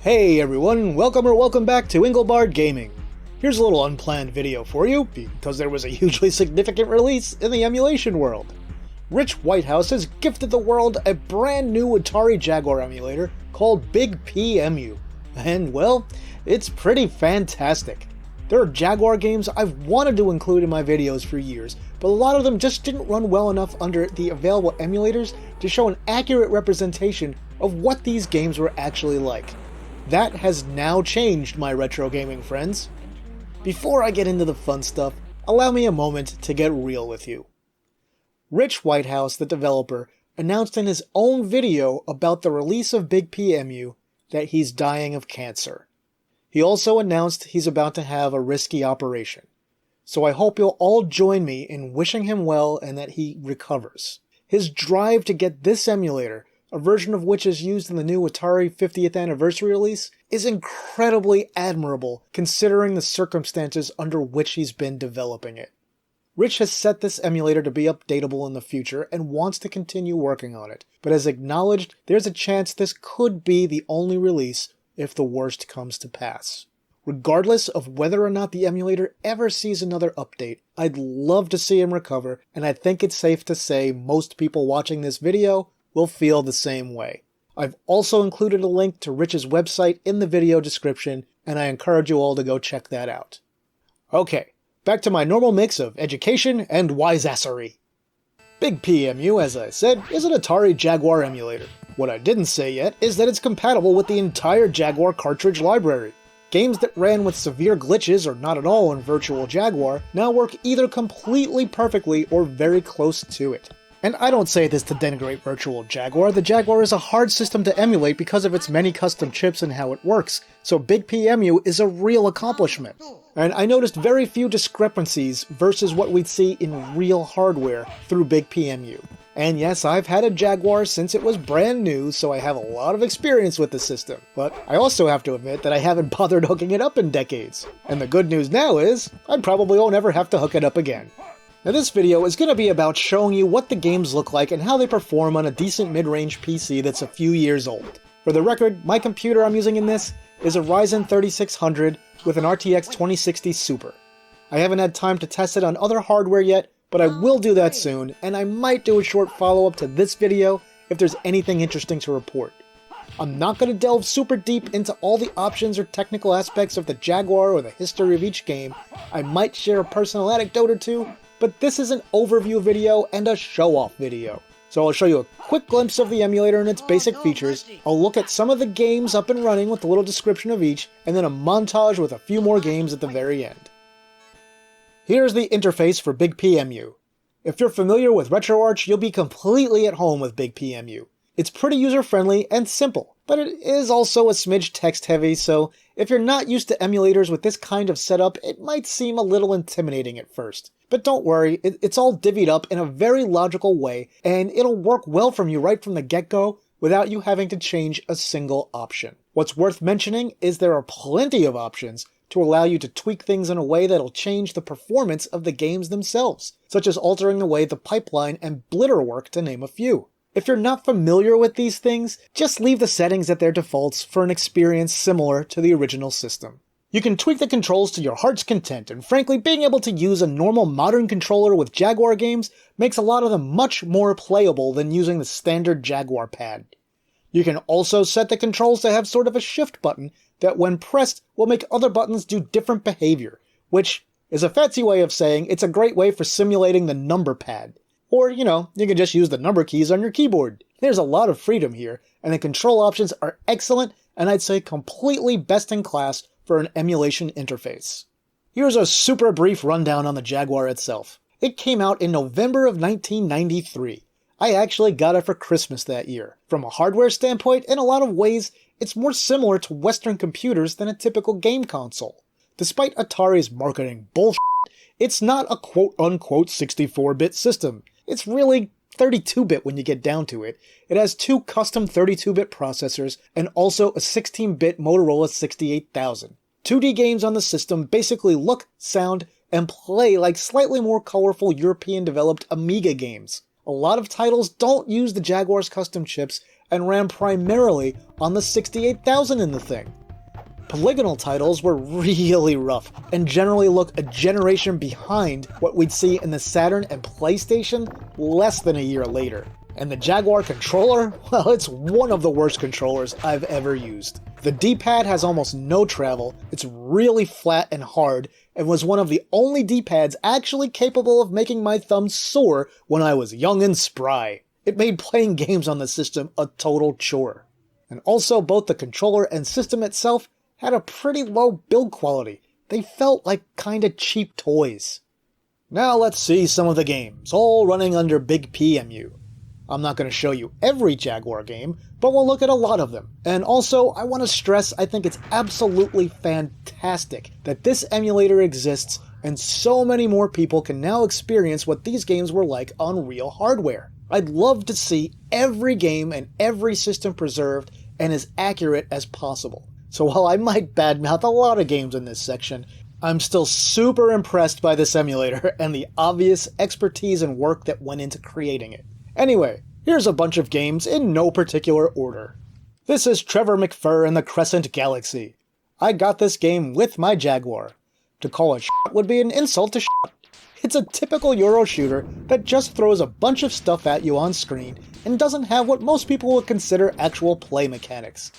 Hey everyone, welcome back to Engelbart Gaming. Here's a little unplanned video for you, because there was a hugely significant release in the emulation world. Rich Whitehouse has gifted the world a brand new Atari Jaguar emulator called BigPEmu, and well, it's pretty fantastic. There are Jaguar games I've wanted to include in my videos for years, but a lot of them just didn't run well enough under the available emulators to show an accurate representation of what these games were actually like. That has now changed, my retro gaming friends. Before I get into the fun stuff, allow me a moment to get real with you. Rich Whitehouse, the developer, announced in his own video about the release of BigPEmu that he's dying of cancer. He also announced he's about to have a risky operation. So I hope you'll all join me in wishing him well and that he recovers. His drive to get this emulator, a version of which is used in the new Atari 50th anniversary release, is incredibly admirable considering the circumstances under which he's been developing it. Rich has set this emulator to be updatable in the future and wants to continue working on it, but has acknowledged there's a chance this could be the only release if the worst comes to pass. Regardless of whether or not the emulator ever sees another update, I'd love to see him recover, and I think it's safe to say most people watching this video will feel the same way. I've also included a link to Rich's website in the video description, and I encourage you all to go check that out. Okay, back to my normal mix of education and wiseassery. BigPEmu, as I said, is an Atari Jaguar emulator. What I didn't say yet is that it's compatible with the entire Jaguar cartridge library. Games that ran with severe glitches or not at all in Virtual Jaguar now work either completely perfectly or very close to it. And I don't say this to denigrate Virtual Jaguar. The Jaguar is a hard system to emulate because of its many custom chips and how it works, so BigPEmu is a real accomplishment. And I noticed very few discrepancies versus what we'd see in real hardware through BigPEmu. And yes, I've had a Jaguar since it was brand new, so I have a lot of experience with the system. But I also have to admit that I haven't bothered hooking it up in decades. And the good news now is, I probably won't ever have to hook it up again. Now this video is going to be about showing you what the games look like and how they perform on a decent mid-range PC that's a few years old. For the record, my computer I'm using in this is a Ryzen 3600 with an RTX 2060 Super. I haven't had time to test it on other hardware yet, but I will do that soon, and I might do a short follow-up to this video if there's anything interesting to report. I'm not going to delve super deep into all the options or technical aspects of the Jaguar or the history of each game. I might share a personal anecdote or two, but this is an overview video and a show-off video. So I'll show you a quick glimpse of the emulator and its basic features, I'll look at some of the games up and running with a little description of each, and then a montage with a few more games at the very end. Here's the interface for BigPEmu. If you're familiar with RetroArch, you'll be completely at home with BigPEmu. It's pretty user-friendly and simple, but it is also a smidge text-heavy, so if you're not used to emulators with this kind of setup, it might seem a little intimidating at first. But don't worry, it's all divvied up in a very logical way, and it'll work well from you right from the get-go without you having to change a single option. What's worth mentioning is there are plenty of options to allow you to tweak things in a way that'll change the performance of the games themselves, such as altering the way the pipeline and blitter work, to name a few. If you're not familiar with these things, just leave the settings at their defaults for an experience similar to the original system. You can tweak the controls to your heart's content, and frankly, being able to use a normal modern controller with Jaguar games makes a lot of them much more playable than using the standard Jaguar pad. You can also set the controls to have sort of a shift button that when pressed will make other buttons do different behavior, which is a fancy way of saying it's a great way for simulating the number pad. Or, you can just use the number keys on your keyboard. There's a lot of freedom here, and the control options are excellent, and I'd say completely best in class for an emulation interface. Here's a super brief rundown on the Jaguar itself. It came out in November of 1993. I actually got it for Christmas that year. From a hardware standpoint, in a lot of ways, it's more similar to Western computers than a typical game console. Despite Atari's marketing bullshit, it's not a quote-unquote 64-bit system. It's really 32-bit when you get down to it. It has two custom 32-bit processors and also a 16-bit Motorola 68000. 2D games on the system basically look, sound, and play like slightly more colorful European-developed Amiga games. A lot of titles don't use the Jaguar's custom chips, and ran primarily on the 68,000 in the thing. Polygonal titles were really rough, and generally look a generation behind what we'd see in the Saturn and PlayStation less than a year later. And the Jaguar controller? Well, it's one of the worst controllers I've ever used. The D-pad has almost no travel, it's really flat and hard, and was one of the only D-pads actually capable of making my thumb sore when I was young and spry. It made playing games on the system a total chore. And also, both the controller and system itself had a pretty low build quality. They felt like kinda cheap toys. Now let's see some of the games, all running under BigPEmu. I'm not going to show you every Jaguar game, but we'll look at a lot of them. And also, I want to stress I think it's absolutely fantastic that this emulator exists and so many more people can now experience what these games were like on real hardware. I'd love to see every game and every system preserved and as accurate as possible. So while I might badmouth a lot of games in this section, I'm still super impressed by this emulator and the obvious expertise and work that went into creating it. Anyway, here's a bunch of games in no particular order. This is Trevor McFur in the Crescent Galaxy. I got this game with my Jaguar. To call it shit would be an insult to shit. It's a typical Euro shooter that just throws a bunch of stuff at you on screen and doesn't have what most people would consider actual play mechanics.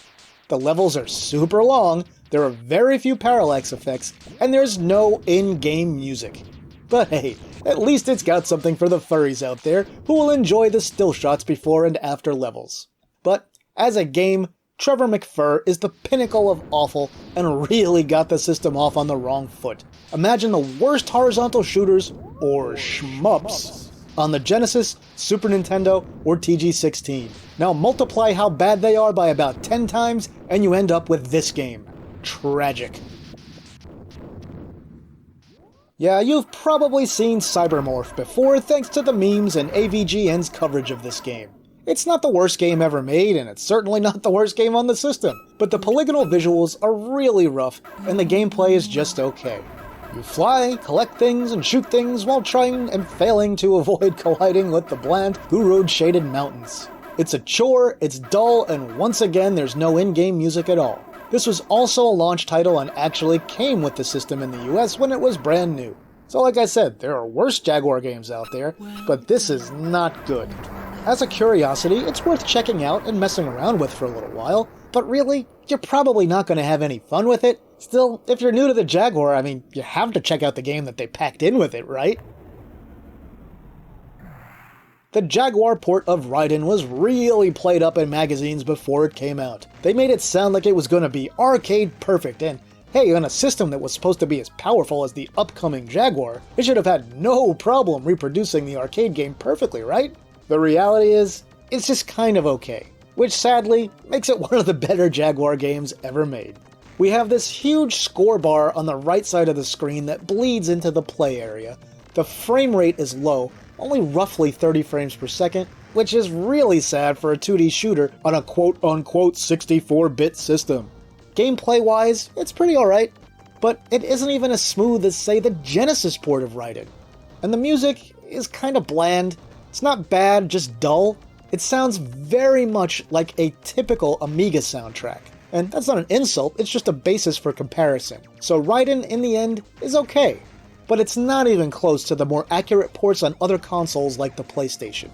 The levels are super long, there are very few parallax effects, and there's no in-game music. But hey, at least it's got something for the furries out there who will enjoy the still shots before and after levels. But as a game, Trevor McFur is the pinnacle of awful and really got the system off on the wrong foot. Imagine the worst horizontal shooters, or shmups, on the Genesis, Super Nintendo, or TG16. Now multiply how bad they are by about 10 times, and you end up with this game. Tragic. Yeah, you've probably seen Cybermorph before thanks to the memes and AVGN's coverage of this game. It's not the worst game ever made, and it's certainly not the worst game on the system, but the polygonal visuals are really rough, and the gameplay is just okay. You fly, collect things, and shoot things while trying and failing to avoid colliding with the bland, blue-road-shaded mountains. It's a chore, it's dull, and once again there's no in-game music at all. This was also a launch title and actually came with the system in the US when it was brand new. So like I said, there are worse Jaguar games out there, but this is not good. As a curiosity, it's worth checking out and messing around with for a little while, but really, you're probably not going to have any fun with it. Still, if you're new to the Jaguar, I mean, you have to check out the game that they packed in with it, right? The Jaguar port of Raiden was really played up in magazines before it came out. They made it sound like it was going to be arcade perfect, and hey, on a system that was supposed to be as powerful as the upcoming Jaguar, it should have had no problem reproducing the arcade game perfectly, right? The reality is, it's just kind of okay, which sadly makes it one of the better Jaguar games ever made. We have this huge score bar on the right side of the screen that bleeds into the play area. The frame rate is low, only roughly 30 frames per second, which is really sad for a 2D shooter on a quote-unquote 64-bit system. Gameplay-wise, it's pretty alright, but it isn't even as smooth as, say, the Genesis port of Raiden. And the music is kinda bland. It's not bad, just dull. It sounds very much like a typical Amiga soundtrack. And that's not an insult, it's just a basis for comparison. So Raiden, in the end, is okay. But it's not even close to the more accurate ports on other consoles like the PlayStation.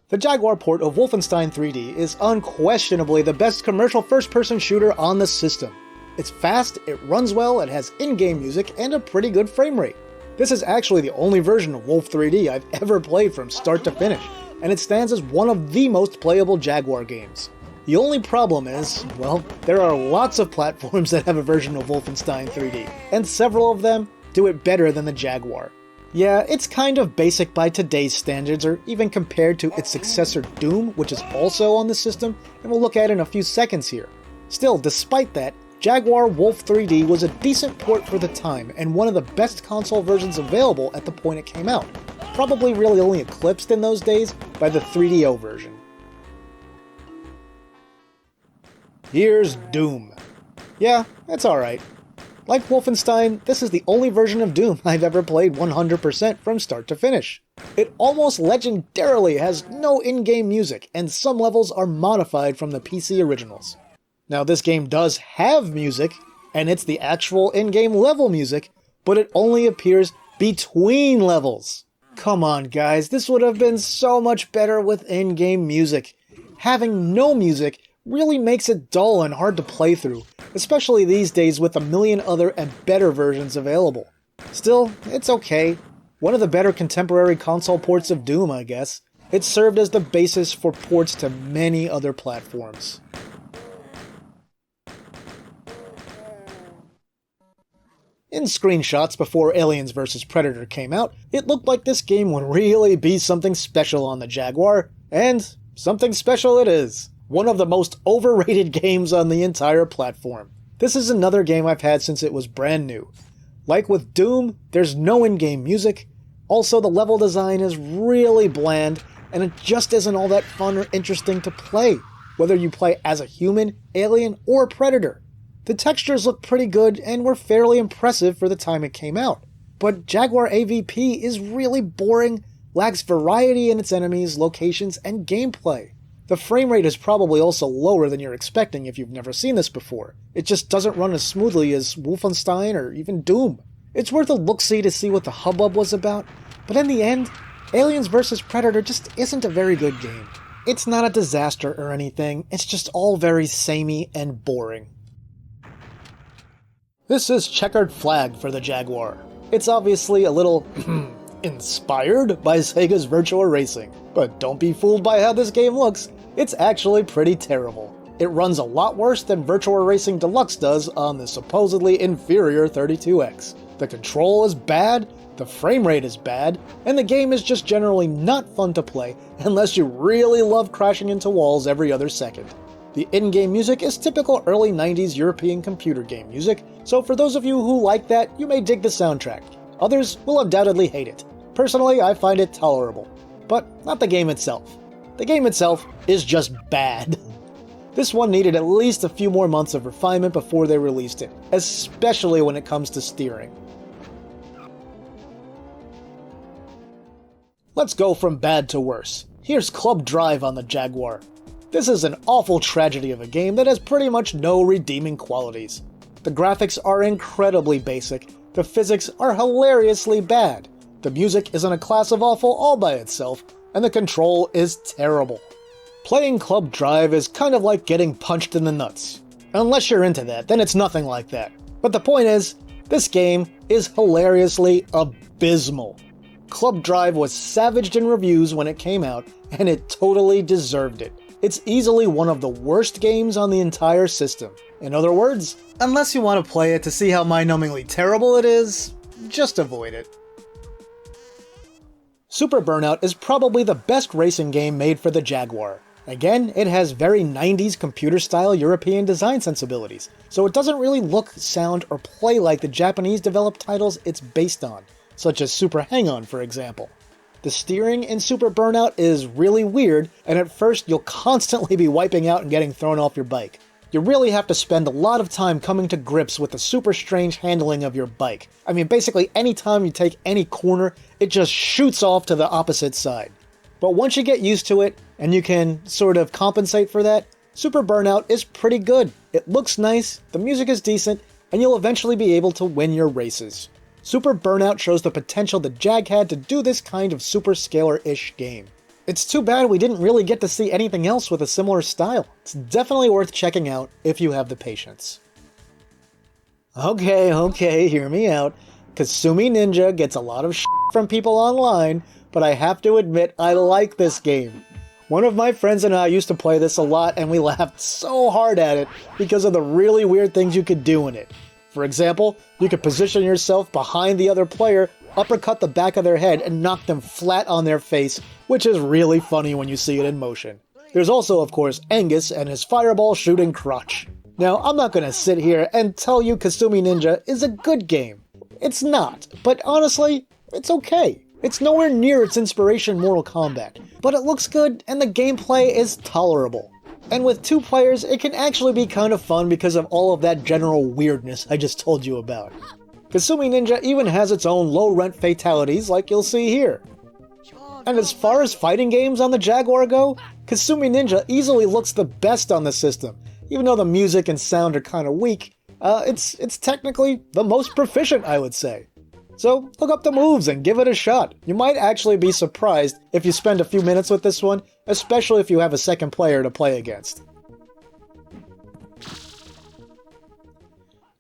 The Jaguar port of Wolfenstein 3D is unquestionably the best commercial first-person shooter on the system. It's fast, it runs well, it has in-game music, and a pretty good frame rate. This is actually the only version of Wolf 3D I've ever played from start to finish, and it stands as one of the most playable Jaguar games. The only problem is, well, there are lots of platforms that have a version of Wolfenstein 3D, and several of them do it better than the Jaguar. Yeah, it's kind of basic by today's standards, or even compared to its successor Doom, which is also on the system, and we'll look at in a few seconds here. Still, despite that, Jaguar Wolf 3D was a decent port for the time, and one of the best console versions available at the point it came out, probably really only eclipsed in those days by the 3DO version. Here's Doom. Yeah, it's alright. Like Wolfenstein, this is the only version of Doom I've ever played 100% from start to finish. It almost legendarily has no in-game music, and some levels are modified from the PC originals. Now this game does have music, and it's the actual in-game level music, but it only appears between levels. Come on guys, this would have been so much better with in-game music. Having no music really makes it dull and hard to play through, especially these days with a million other and better versions available. Still, it's okay. One of the better contemporary console ports of Doom, I guess. It served as the basis for ports to many other platforms. In screenshots before Aliens vs. Predator came out, it looked like this game would really be something special on the Jaguar, and something special it is. One of the most overrated games on the entire platform. This is another game I've had since it was brand new. Like with Doom, there's no in-game music. Also, the level design is really bland, and it just isn't all that fun or interesting to play, whether you play as a human, alien, or predator. The textures look pretty good and were fairly impressive for the time it came out. But Jaguar AVP is really boring, lacks variety in its enemies, locations, and gameplay. The frame rate is probably also lower than you're expecting if you've never seen this before. It just doesn't run as smoothly as Wolfenstein or even Doom. It's worth a look-see to see what the hubbub was about, but in the end, Aliens vs. Predator just isn't a very good game. It's not a disaster or anything, it's just all very samey and boring. This is Checkered Flag for the Jaguar. It's obviously a little inspired by Sega's Virtua Racing, but don't be fooled by how this game looks. It's actually pretty terrible. It runs a lot worse than Virtua Racing Deluxe does on the supposedly inferior 32X. The control is bad, the frame rate is bad, and the game is just generally not fun to play unless you really love crashing into walls every other second. The in-game music is typical early 90s European computer game music, so for those of you who like that, you may dig the soundtrack. Others will undoubtedly hate it. Personally, I find it tolerable, but not the game itself. The game itself is just bad. This one needed at least a few more months of refinement before they released it, especially when it comes to steering. Let's go from bad to worse. Here's Club Drive on the Jaguar. This is an awful tragedy of a game that has pretty much no redeeming qualities. The graphics are incredibly basic, the physics are hilariously bad, the music is in a class of awful all by itself, and the control is terrible. Playing Club Drive is kind of like getting punched in the nuts. Unless you're into that, then it's nothing like that. But the point is, this game is hilariously abysmal. Club Drive was savaged in reviews when it came out, and it totally deserved it. It's easily one of the worst games on the entire system. In other words, unless you want to play it to see how mind-numbingly terrible it is, just avoid it. Super Burnout is probably the best racing game made for the Jaguar. Again, it has very 90s computer-style European design sensibilities, so it doesn't really look, sound, or play like the Japanese-developed titles it's based on, such as Super Hang-On, for example. The steering in Super Burnout is really weird, and at first you'll constantly be wiping out and getting thrown off your bike. You really have to spend a lot of time coming to grips with the super strange handling of your bike. I mean, basically any time you take any corner, it just shoots off to the opposite side. But once you get used to it, and you can sort of compensate for that, Super Burnout is pretty good. It looks nice, the music is decent, and you'll eventually be able to win your races. Super Burnout shows the potential the Jag had to do this kind of super scalar-ish game. It's too bad we didn't really get to see anything else with a similar style. It's definitely worth checking out if you have the patience. Okay, hear me out. Kasumi Ninja gets a lot of shit from people online, but I have to admit I like this game. One of my friends and I used to play this a lot, and we laughed so hard at it because of the really weird things you could do in it. For example, you could position yourself behind the other player, uppercut the back of their head, and knock them flat on their face, which is really funny when you see it in motion. There's also, of course, Angus and his fireball shooting crotch. Now, I'm not going to sit here and tell you Kasumi Ninja is a good game. It's not, but honestly, it's okay. It's nowhere near its inspiration Mortal Kombat, but it looks good and the gameplay is tolerable. And with 2 players, it can actually be kind of fun because of all of that general weirdness I just told you about. Kasumi Ninja even has its own low-rent fatalities like you'll see here. And as far as fighting games on the Jaguar go, Kasumi Ninja easily looks the best on the system. Even though the music and sound are kind of weak, it's technically the most proficient, I would say. So look up the moves and give it a shot. You might actually be surprised if you spend a few minutes with this one, especially if you have a second player to play against.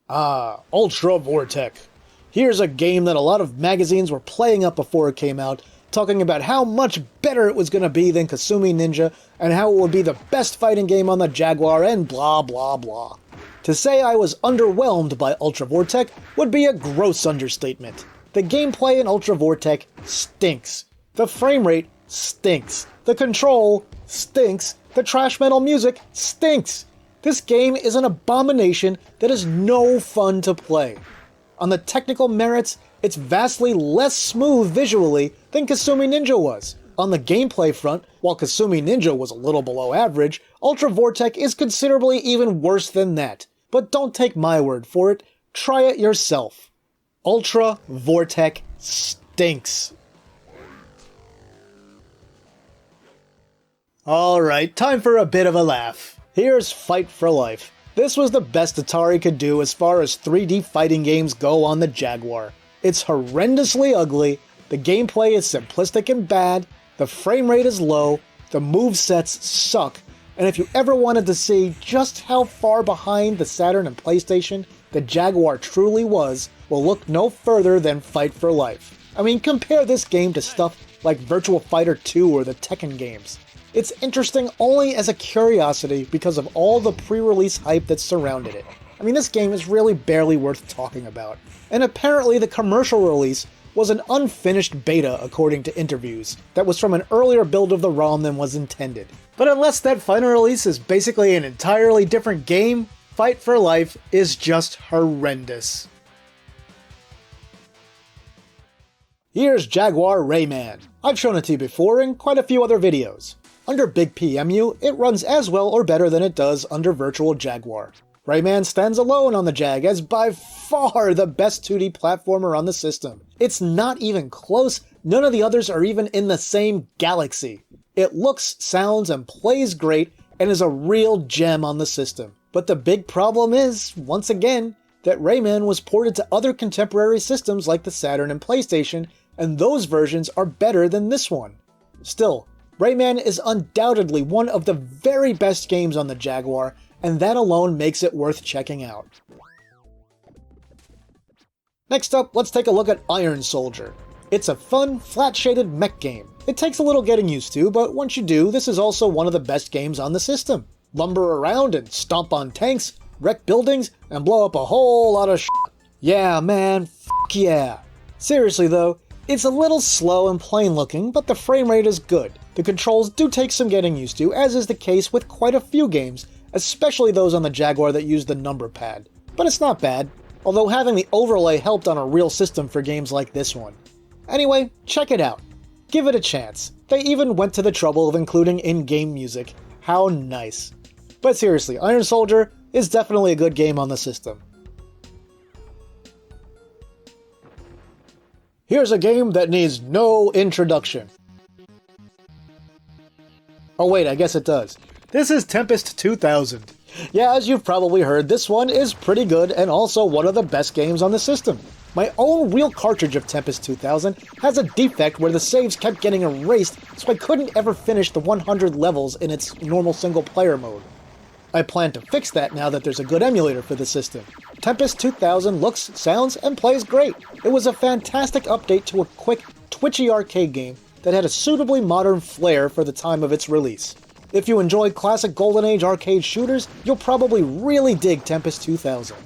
Ultravortec. Here's a game that a lot of magazines were playing up before it came out, talking about how much better it was going to be than Kasumi Ninja, and how it would be the best fighting game on the Jaguar, and blah blah blah. To say I was underwhelmed by Ultravortec would be a gross understatement. The gameplay in Ultravortec stinks. The frame rate stinks. The control stinks. The trash metal music stinks. This game is an abomination that is no fun to play. On the technical merits, it's vastly less smooth visually than Kasumi Ninja was. On the gameplay front, while Kasumi Ninja was a little below average, Ultravortec is considerably even worse than that. But don't take my word for it, try it yourself. Ultravortec stinks. Alright, time for a bit of a laugh. Here's Fight for Life. This was the best Atari could do as far as 3D fighting games go on the Jaguar. It's horrendously ugly, the gameplay is simplistic and bad, the frame rate is low, the movesets suck, and if you ever wanted to see just how far behind the Saturn and PlayStation the Jaguar truly was, well, look no further than Fight for Life. I mean, compare this game to stuff like Virtua Fighter 2 or the Tekken games. It's interesting only as a curiosity because of all the pre-release hype that surrounded it. I mean, this game is really barely worth talking about. And apparently the commercial release was an unfinished beta according to interviews, that was from an earlier build of the ROM than was intended. But unless that final release is basically an entirely different game, Fight for Life is just horrendous. Here's Jaguar Rayman. I've shown it to you before in quite a few other videos. Under BigPEmu, it runs as well or better than it does under Virtual Jaguar. Rayman stands alone on the Jag as by far the best 2D platformer on the system. It's not even close, none of the others are even in the same galaxy. It looks, sounds, and plays great, and is a real gem on the system. But the big problem is, once again, that Rayman was ported to other contemporary systems like the Saturn and PlayStation, and those versions are better than this one. Still, Rayman is undoubtedly one of the very best games on the Jaguar, and that alone makes it worth checking out. Next up, let's take a look at Iron Soldier. It's a fun, flat-shaded mech game. It takes a little getting used to, but once you do, this is also one of the best games on the system. Lumber around and stomp on tanks, wreck buildings, and blow up a whole lot of shit. Yeah, man, f*** yeah. Seriously though, it's a little slow and plain looking, but the frame rate is good. The controls do take some getting used to, as is the case with quite a few games, especially those on the Jaguar that use the number pad. But it's not bad, although having the overlay helped on a real system for games like this one. Anyway, check it out. Give it a chance. They even went to the trouble of including in-game music. How nice. But seriously, Iron Soldier is definitely a good game on the system. Here's a game that needs no introduction. Oh wait, I guess it does. This is Tempest 2000. Yeah, as you've probably heard, this one is pretty good and also one of the best games on the system. My own real cartridge of Tempest 2000 has a defect where the saves kept getting erased, so I couldn't ever finish the 100 levels in its normal single-player mode. I plan to fix that now that there's a good emulator for the system. Tempest 2000 looks, sounds, and plays great. It was a fantastic update to a quick, twitchy arcade game that had a suitably modern flair for the time of its release. If you enjoy classic Golden Age arcade shooters, you'll probably really dig Tempest 2000.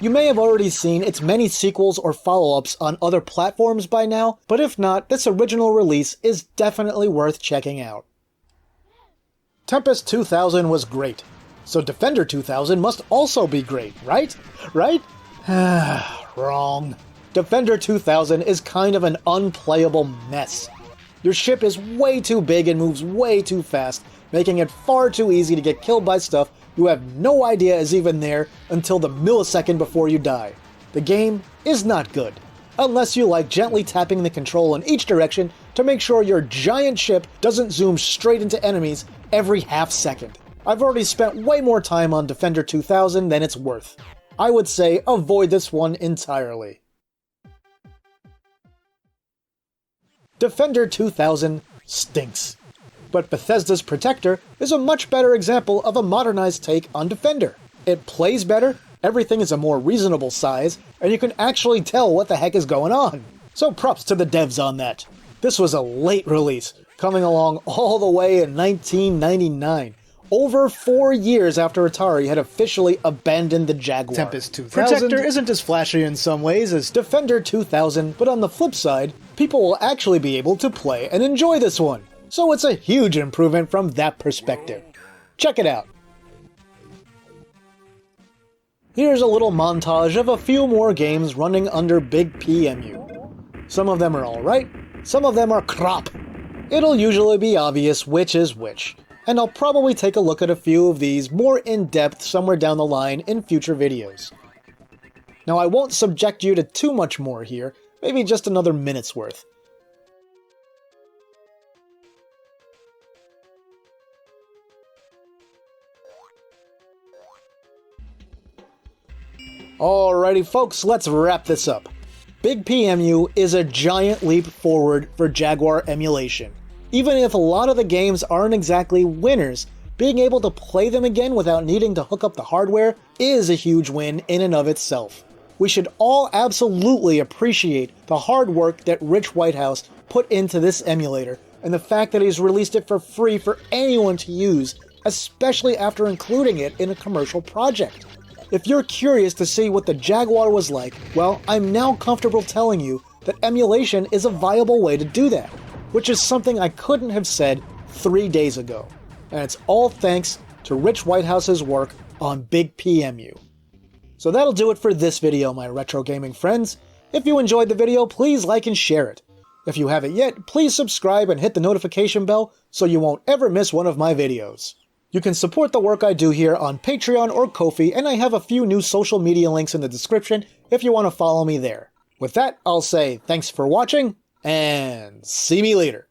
You may have already seen its many sequels or follow-ups on other platforms by now, but if not, this original release is definitely worth checking out. Tempest 2000 was great, so Defender 2000 must also be great, right? Right? Wrong. Defender 2000 is kind of an unplayable mess. Your ship is way too big and moves way too fast, making it far too easy to get killed by stuff you have no idea is even there until the millisecond before you die. The game is not good, unless you like gently tapping the control in each direction to make sure your giant ship doesn't zoom straight into enemies every half second. I've already spent way more time on Defender 2000 than it's worth. I would say avoid this one entirely. Defender 2000 stinks. But Bethesda's Protector is a much better example of a modernized take on Defender. It plays better, everything is a more reasonable size, and you can actually tell what the heck is going on. So props to the devs on that. This was a late release, coming along all the way in 1999. Over 4 years after Atari had officially abandoned the Jaguar. Tempest 2000 Protector isn't as flashy in some ways as Defender 2000, but on the flip side, people will actually be able to play and enjoy this one. So it's a huge improvement from that perspective. Check it out. Here's a little montage of a few more games running under BigPEmu. Some of them are alright, some of them are crap. It'll usually be obvious which is which, and I'll probably take a look at a few of these more in-depth somewhere down the line in future videos. Now I won't subject you to too much more here, maybe just another minute's worth. Alrighty folks, let's wrap this up. BigPEmu is a giant leap forward for Jaguar emulation. Even if a lot of the games aren't exactly winners, being able to play them again without needing to hook up the hardware is a huge win in and of itself. We should all absolutely appreciate the hard work that Rich Whitehouse put into this emulator, and the fact that he's released it for free for anyone to use, especially after including it in a commercial project. If you're curious to see what the Jaguar was like, well, I'm now comfortable telling you that emulation is a viable way to do that, which is something I couldn't have said 3 days ago. And it's all thanks to Rich Whitehouse's work on BigPEmu. So that'll do it for this video, my retro gaming friends. If you enjoyed the video, please like and share it. If you haven't yet, please subscribe and hit the notification bell so you won't ever miss one of my videos. You can support the work I do here on Patreon or Ko-fi, and I have a few new social media links in the description if you want to follow me there. With that, I'll say thanks for watching, and see me later.